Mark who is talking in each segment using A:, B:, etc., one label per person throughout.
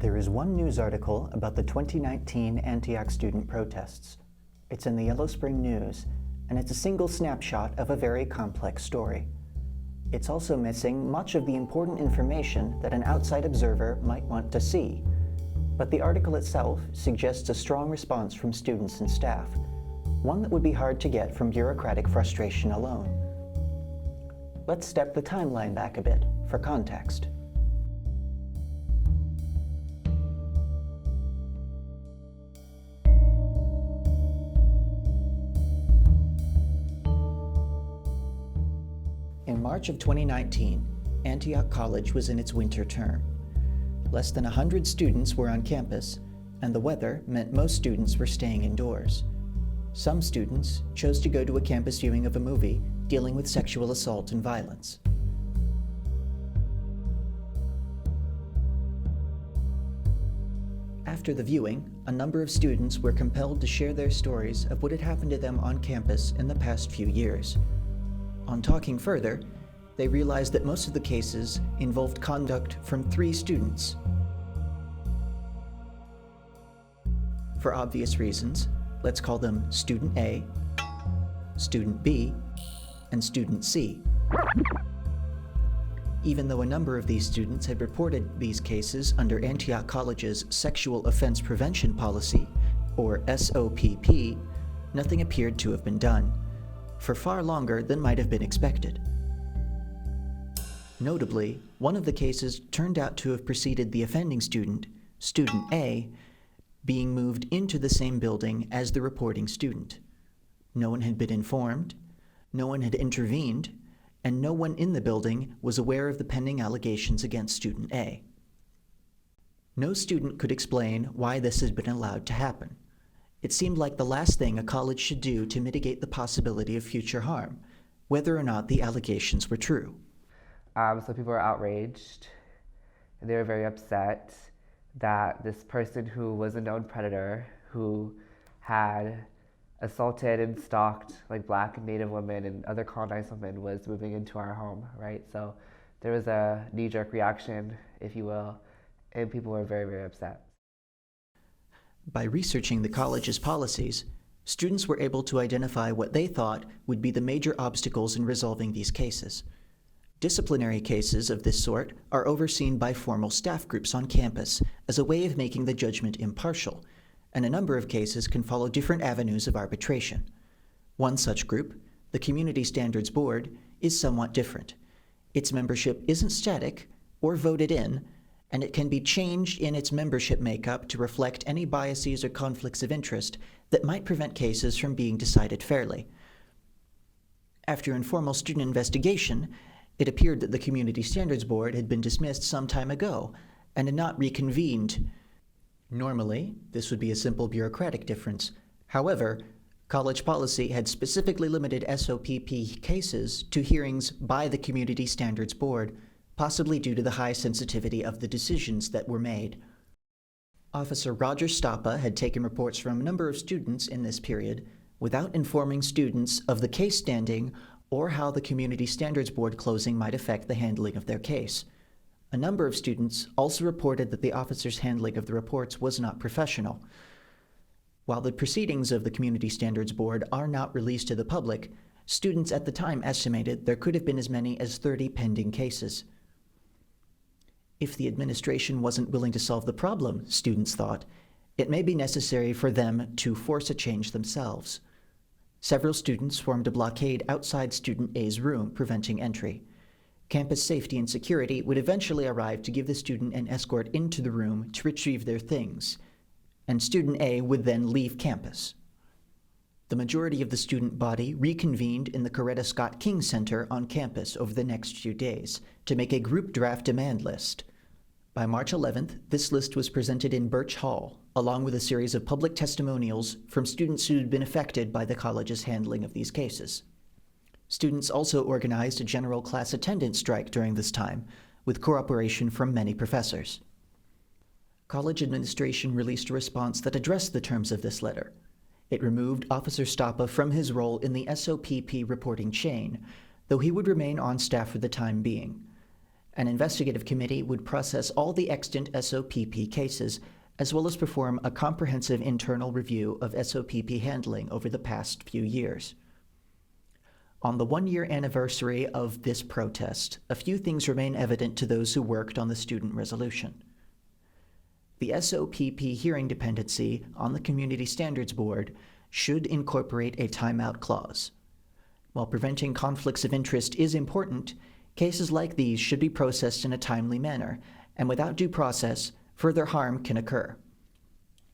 A: There is one news article about the 2019 Antioch student protests. It's in the Yellow Spring News, and it's a single snapshot of a very complex story. It's also missing much of the important information that an outside observer might want to see. But the article itself suggests a strong response from students and staff, one that would be hard to get from bureaucratic frustration alone. Let's step the timeline back a bit for context. In March of 2019, Antioch College was in its winter term. Less than 100 students were on campus, and the weather meant most students were staying indoors. Some students chose to go to a campus viewing of a movie dealing with sexual assault and violence. After the viewing, a number of students were compelled to share their stories of what had happened to them on campus in the past few years. On talking further, they realized that most of the cases involved conduct from 3 students. For obvious reasons, let's call them Student A, Student B, and Student C. Even though a number of these students had reported these cases under Antioch College's Sexual Offense Prevention Policy, or SOPP, nothing appeared to have been done, for far longer than might have been expected. Notably, one of the cases turned out to have preceded the offending student, Student A, being moved into the same building as the reporting student. No one had been informed, no one had intervened, and no one in the building was aware of the pending allegations against Student A. No student could explain why this had been allowed to happen. It seemed like the last thing a college should do to mitigate the possibility of future harm, whether or not the allegations were true.
B: So people were outraged, and they were very upset that this person who was a known predator, who had assaulted and stalked like Black and Native women and other colonized women, was moving into our home, right? So there was a knee-jerk reaction, if you will, and people were very, very upset.
A: By researching the college's policies, students were able to identify what they thought would be the major obstacles in resolving these cases. Disciplinary cases of this sort are overseen by formal staff groups on campus as a way of making the judgment impartial, and a number of cases can follow different avenues of arbitration. One such group, the Community Standards Board, is somewhat different. Its membership isn't static or voted in, and it can be changed in its membership makeup to reflect any biases or conflicts of interest that might prevent cases from being decided fairly. After informal student investigation, it appeared that the Community Standards Board had been dismissed some time ago and had not reconvened. Normally, this would be a simple bureaucratic difference. However, college policy had specifically limited SOPP cases to hearings by the Community Standards Board, possibly due to the high sensitivity of the decisions that were made. Officer Roger Stoppa had taken reports from a number of students in this period without informing students of the case standing or how the Community Standards Board closing might affect the handling of their case. A number of students also reported that the officer's handling of the reports was not professional. While the proceedings of the Community Standards Board are not released to the public, students at the time estimated there could have been as many as 30 pending cases. If the administration wasn't willing to solve the problem, students thought, it may be necessary for them to force a change themselves. Several students formed a blockade outside Student A's room, preventing entry. Campus safety and security would eventually arrive to give the student an escort into the room to retrieve their things, and Student A would then leave campus. The majority of the student body reconvened in the Coretta Scott King Center on campus over the next few days to make a group draft demand list. By March 11th, this list was presented in Birch Hall, along with a series of public testimonials from students who had been affected by the college's handling of these cases. Students also organized a general class attendance strike during this time, with cooperation from many professors. College administration released a response that addressed the terms of this letter. It removed Officer Stoppa from his role in the SOPP reporting chain, though he would remain on staff for the time being. An investigative committee would process all the extant SOPP cases, as well as perform a comprehensive internal review of SOPP handling over the past few years. On the one-year anniversary of this protest, a few things remain evident to those who worked on the student resolution. The SOPP hearing dependency on the Community Standards Board should incorporate a timeout clause. While preventing conflicts of interest is important, cases like these should be processed in a timely manner, and without due process, further harm can occur.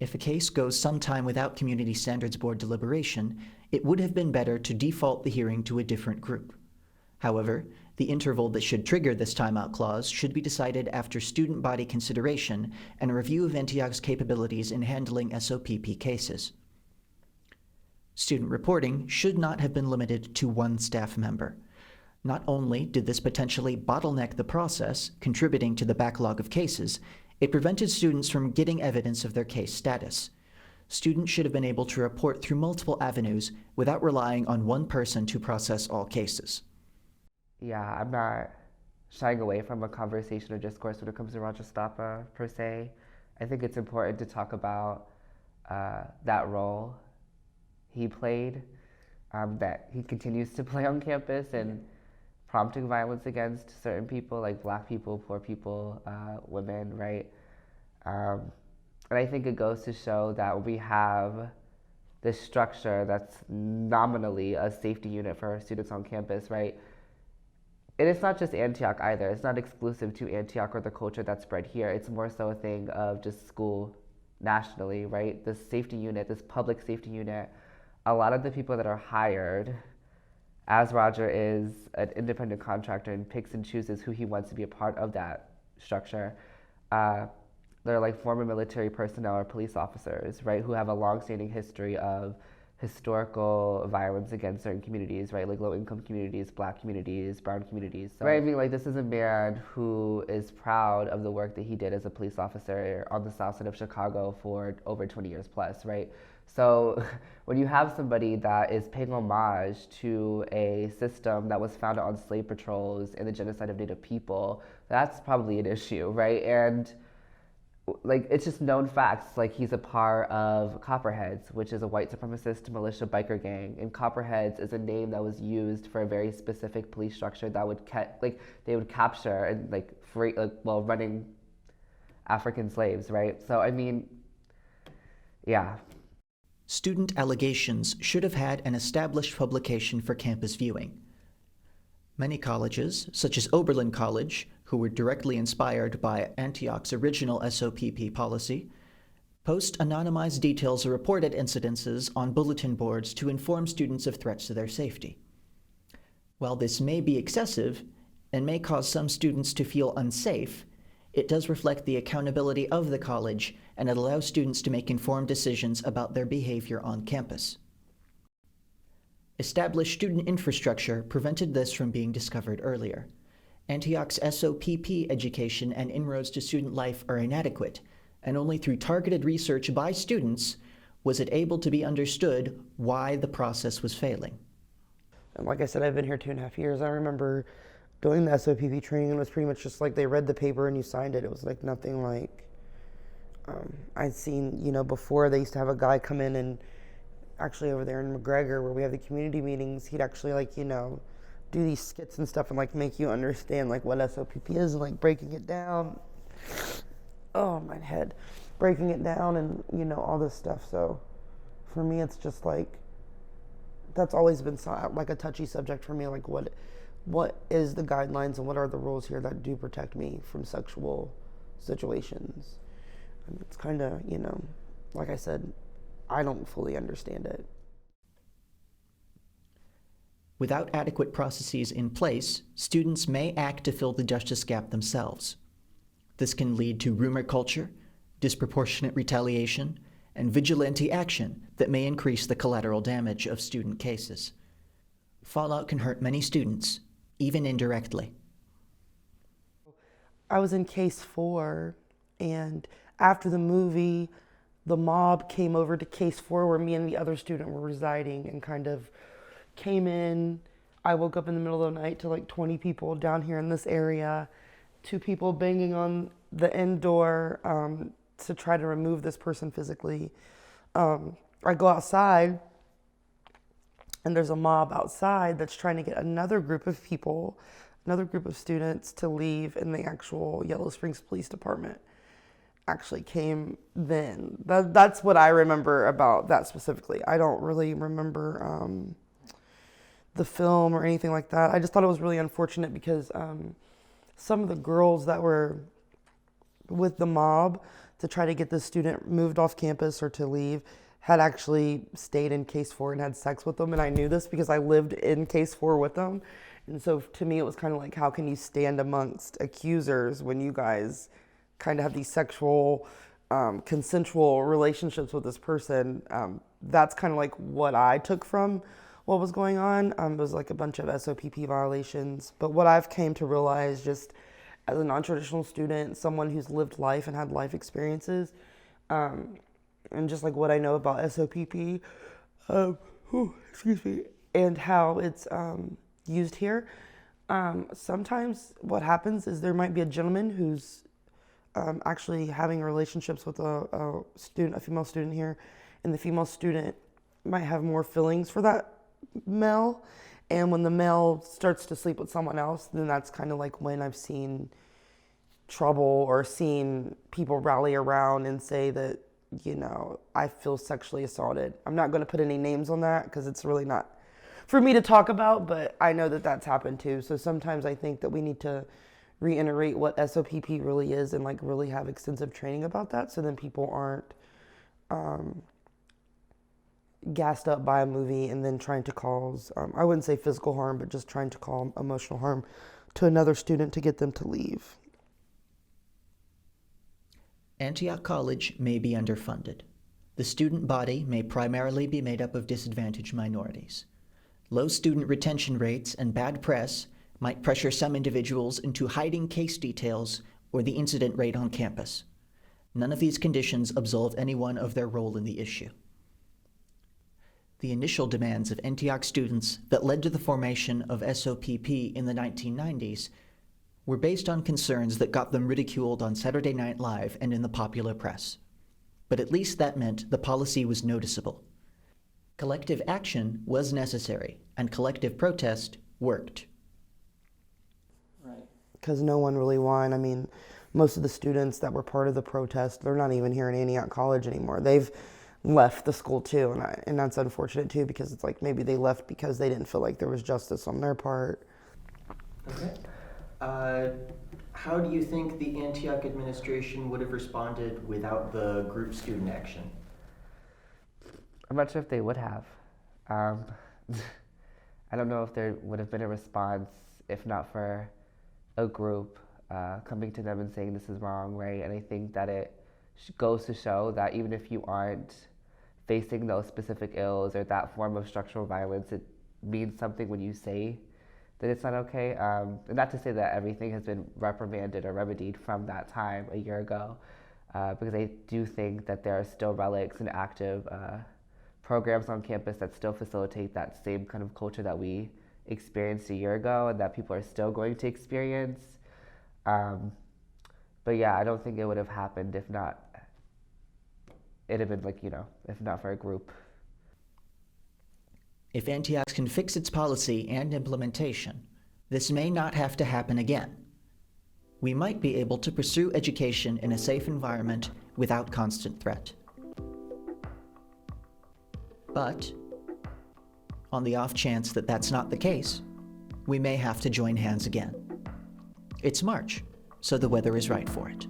A: If a case goes some time without Community Standards Board deliberation, it would have been better to default the hearing to a different group. However, the interval that should trigger this timeout clause should be decided after student body consideration and a review of Antioch's capabilities in handling SOPP cases. Student reporting should not have been limited to one staff member. Not only did this potentially bottleneck the process, contributing to the backlog of cases, it prevented students from getting evidence of their case status. Students should have been able to report through multiple avenues without relying on one person to process all cases.
B: Yeah, I'm not shying away from a conversation or discourse when it comes to Roger Stoppa, per se. I think it's important to talk about that role he played, that he continues to play on campus, and prompting violence against certain people, like Black people, poor people, women, right? And I think it goes to show that we have this structure that's nominally a safety unit for our students on campus, right? And it's not just Antioch either. It's not exclusive to Antioch or the culture that's spread here. It's more so a thing of just school nationally, right? This safety unit, this public safety unit, a lot of the people that are hired, as Roger is an independent contractor and picks and chooses who he wants to be a part of that structure, they're like former military personnel or police officers, right, who have a long-standing history of historical violence against certain communities, right, like low-income communities, Black communities, brown communities. So, right, I mean, like, this is a man who is proud of the work that he did as a police officer on the south side of Chicago for over 20 years plus, right? So when you have somebody that is paying homage to a system that was founded on slave patrols and the genocide of Native people, that's probably an issue, right? And like, it's just known facts. Like, he's a part of Copperheads, which is a white supremacist militia biker gang. And Copperheads is a name that was used for a very specific police structure that would they would capture and free, running African slaves, right? So I mean, yeah.
A: Student allegations should have had an established publication for campus viewing. Many colleges, such as Oberlin College, who were directly inspired by Antioch's original SOPP policy, post anonymized details of reported incidences on bulletin boards to inform students of threats to their safety. While this may be excessive and may cause some students to feel unsafe, it does reflect the accountability of the college, and it allows students to make informed decisions about their behavior on campus. Established student infrastructure prevented this from being discovered earlier. Antioch's SOPP education and inroads to student life are inadequate, and only through targeted research by students was it able to be understood why the process was failing.
C: And like I said, I've been here 2.5 years. I remember doing the SOPP training, and it was pretty much just like they read the paper and you signed it. It was like nothing like I'd seen, before. They used to have a guy come in, and actually over there in McGregor where we have the community meetings, he'd actually do these skits and stuff and make you understand what SOPP is and breaking it down. Oh, my head. Breaking it down and, all this stuff. So for me, it's just that's always been a touchy subject for me. What is the guidelines and what are the rules here that do protect me from sexual situations? And it's kind of, like I said, I don't fully understand it.
A: Without adequate processes in place, students may act to fill the justice gap themselves. This can lead to rumor culture, disproportionate retaliation, and vigilante action that may increase the collateral damage of student cases. Fallout can hurt many students, even indirectly.
C: I was in case 4, and after the movie, the mob came over to case 4 where me and the other student were residing and kind of came in. I woke up in the middle of the night to 20 people down here in this area, two people banging on the end door to try to remove this person physically. I go outside, and there's a mob outside that's trying to get another group of people, another group of students to leave, and the actual Yellow Springs Police Department actually came then. That's what I remember about that specifically. I don't really remember the film or anything like that. I just thought it was really unfortunate because some of the girls that were with the mob to try to get the student moved off campus or to leave had actually stayed in case 4 and had sex with them. And I knew this because I lived in case 4 with them. And so to me, it was kind of like, how can you stand amongst accusers when you guys kind of have these sexual, consensual relationships with this person? That's kind of like what I took from what was going on. It was like a bunch of SOPP violations. But what I've came to realize just as a non-traditional student, someone who's lived life and had life experiences, and just like what I know about SOPP, excuse me, and how it's used here. Sometimes what happens is there might be a gentleman who's actually having relationships with a female student here, and the female student might have more feelings for that male. And when the male starts to sleep with someone else, then that's kind of like when I've seen trouble or seen people rally around and say that, you know, I feel sexually assaulted. I'm not going to put any names on that because it's really not for me to talk about, but I know that that's happened too. So sometimes I think that we need to reiterate what SOPP really is and like really have extensive training about that, so then people aren't gassed up by a movie and then trying to cause, I wouldn't say physical harm, but just trying to cause emotional harm to another student to get them to leave.
A: Antioch College may be underfunded. The student body may primarily be made up of disadvantaged minorities. Low student retention rates and bad press might pressure some individuals into hiding case details or the incident rate on campus. None of these conditions absolve anyone of their role in the issue. The initial demands of Antioch students that led to the formation of SOPP in the 1990s were based on concerns that got them ridiculed on Saturday Night Live and in the popular press. But at least that meant the policy was noticeable. Collective action was necessary, and collective protest worked.
C: Right. Because no one really won. I mean, most of the students that were part of the protest, they're not even here in Antioch College anymore. They've left the school too, and that's unfortunate too, because it's like maybe they left because they didn't feel like there was justice on their part.
A: Okay. How do you think the Antioch administration would have responded without the group student action?
B: I'm not sure if they would have. I don't know if there would have been a response if not for a group coming to them and saying this is wrong, right? And I think that it goes to show that even if you aren't facing those specific ills or that form of structural violence, it means something when you say that it's not okay. And not to say that everything has been reprimanded or remedied from that time a year ago, because I do think that there are still relics and active programs on campus that still facilitate that same kind of culture that we experienced a year ago and that people are still going to experience. But yeah, I don't think it would have happened if not, it'd have been like, you know, if not for a group.
A: If Antioch can fix its policy and implementation, this may not have to happen again. We might be able to pursue education in a safe environment without constant threat. But, on the off chance that that's not the case, we may have to join hands again. It's March, so the weather is right for it.